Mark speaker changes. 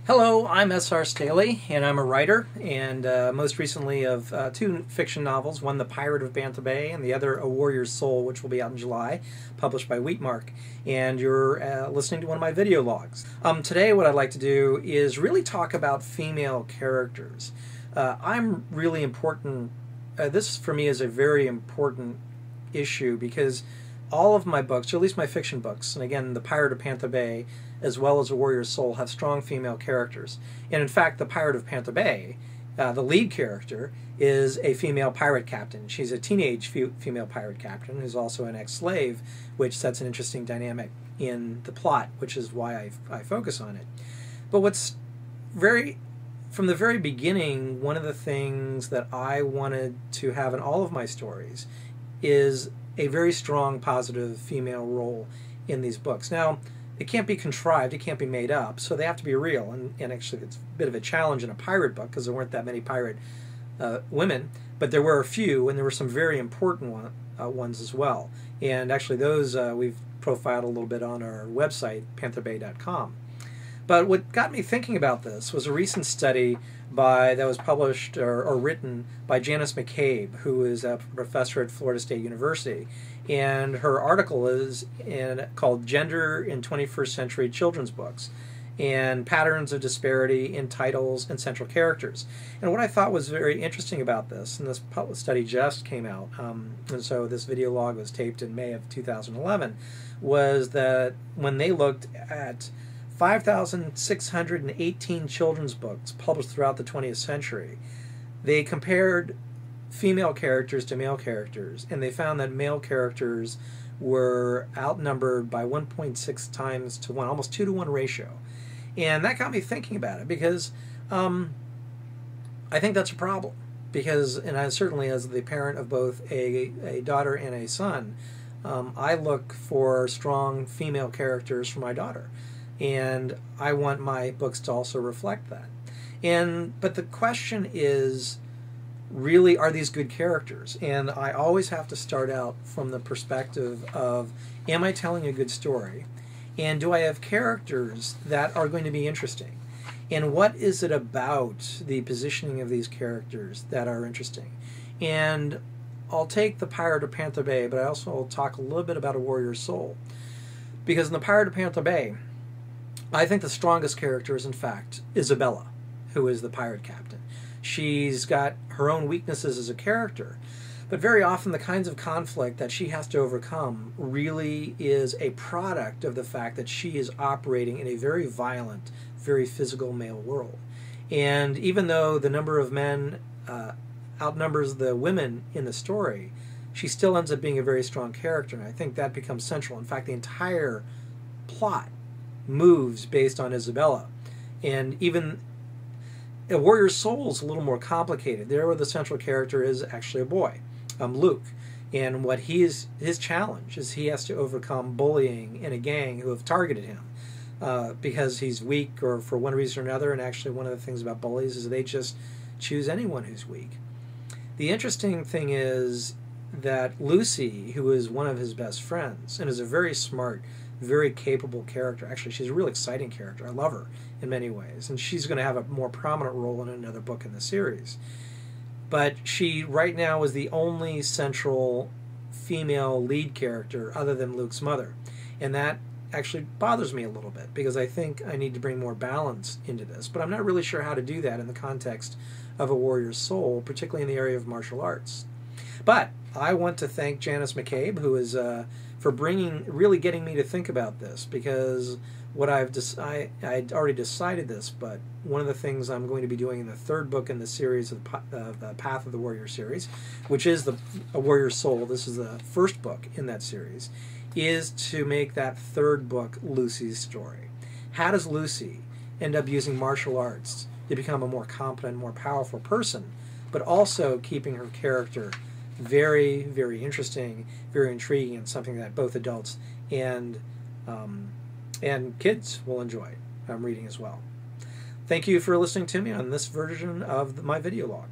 Speaker 1: Hello, I'm S.R. Staley, and I'm a writer, and most recently of two fiction novels, one The Pirate of Panther Bay, and the other A Warrior's Soul, which will be out in July, published by Wheatmark. And you're listening to one of my video logs. Today what I'd like to do is really talk about female characters. I'm really important, this for me is a very important issue because all of my books, or at least my fiction books, and again, The Pirate of Panther Bay, as well as A Warrior's Soul, have strong female characters. And in fact, The Pirate of Panther Bay, the lead character, is a female pirate captain. She's a teenage female pirate captain who's also an ex-slave, which sets an interesting dynamic in the plot, which is why I focus on it. But from the very beginning, one of the things that I wanted to have in all of my stories is a very strong, positive female role in these books. Now, it can't be contrived, it can't be made up, so they have to be real. And actually, it's a bit of a challenge in a pirate book because there weren't that many pirate women, but there were a few, and there were some very important ones as well. And actually, those we've profiled a little bit on our website, pantherbay.com. But what got me thinking about this was a recent study that was published or written by Janice McCabe, who is a professor at Florida State University. And her article is called Gender in 21st Century Children's Books and Patterns of Disparity in Titles and Central Characters. And what I thought was very interesting about this, and this study just came out, and so this video log was taped in May of 2011, was that when they looked at 5,618 children's books published throughout the 20th century, they compared female characters to male characters, and they found that male characters were outnumbered by 1.6 times to 1, almost 2-to-1 ratio. And that got me thinking about it because I think that's a problem. Because, and I certainly, as the parent of both a daughter and a son, I look for strong female characters for my daughter. And I want my books to also reflect that. But the question is, really, are these good characters? And I always have to start out from the perspective of, am I telling a good story? And do I have characters that are going to be interesting? And what is it about the positioning of these characters that are interesting? And I'll take The Pirate of Panther Bay, but I also will talk a little bit about A Warrior's Soul. Because in The Pirate of Panther Bay, I think the strongest character is, in fact, Isabella, who is the pirate captain. She's got her own weaknesses as a character, but very often the kinds of conflict that she has to overcome really is a product of the fact that she is operating in a very violent, very physical male world. And even though the number of men outnumbers the women in the story, she still ends up being a very strong character, and I think that becomes central. In fact, the entire plot moves based on Isabella. And even A Warrior's Soul is a little more complicated. There where the central character is actually a boy, Luke. And what his challenge is he has to overcome bullying in a gang who have targeted him because he's weak or for one reason or another. And actually one of the things about bullies is they just choose anyone who's weak. The interesting thing is that Lucy, who is one of his best friends and is a very smart, very capable character. Actually, she's a real exciting character. I love her in many ways. And she's going to have a more prominent role in another book in the series. But she, right now, is the only central female lead character other than Luke's mother. And that actually bothers me a little bit because I think I need to bring more balance into this. But I'm not really sure how to do that in the context of A Warrior's Soul, particularly in the area of martial arts. But I want to thank Janice McCabe, who is for really getting me to think about this, because what I'd already decided this, but one of the things I'm going to be doing in the third book in the series of the Path of the Warrior series, which is A Warrior's Soul, this is the first book in that series, is to make that third book Lucy's story. How does Lucy end up using martial arts to become a more competent, more powerful person, but also keeping her character very, very interesting, very intriguing, and something that both adults and kids will enjoy reading as well. Thank you for listening to me on this version of my video log.